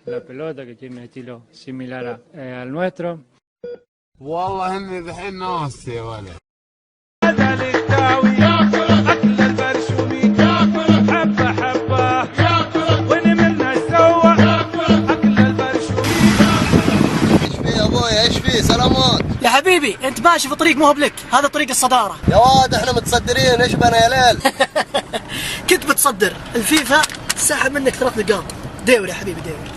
La pelota que tiene un estilo similar al nuestro. والله اني ذحين ناسي يا ولد. هذا للداوي اكل البرشومي حبه حبه ونمنا سوا اكل البرشومي. ايش فيه ابويا ايش فيه سلامات يا حبيبي انت ماشي في طريق مو بلك، هذا طريق الصدارة يا واد احنا متصدرين ايش بنا يا ليل. كنت بتصدر الفيفا سحب منك 3 نقاط. ديور يا حبيبي ديور.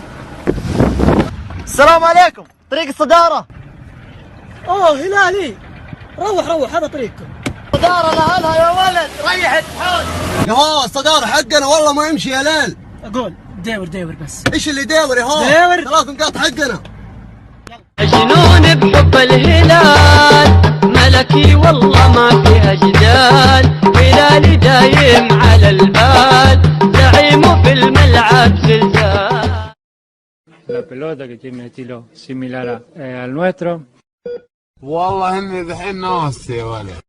السلام عليكم، طريق الصدارة. اوه هلالي، روح هذا طريقكم. صدارة لأهلها يا ولد، ريحت حول. يا ها الصدارة حقنا والله ما يمشي يا ليل. اقول ديور بس. ايش اللي ديور يا ها؟ ديور 3 نقاط حقنا. مجنون بحب الهلال، ملكي والله ما فيها جدال، هلالي دايم على البال، زعيمه في الملعب زلزال. La pelota que tiene un estilo similar al nuestro. والله اني ذحين ناسي يا ولد.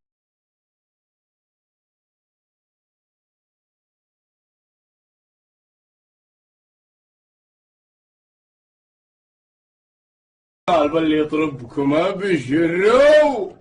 القلب اللي يطربكم ابشروا.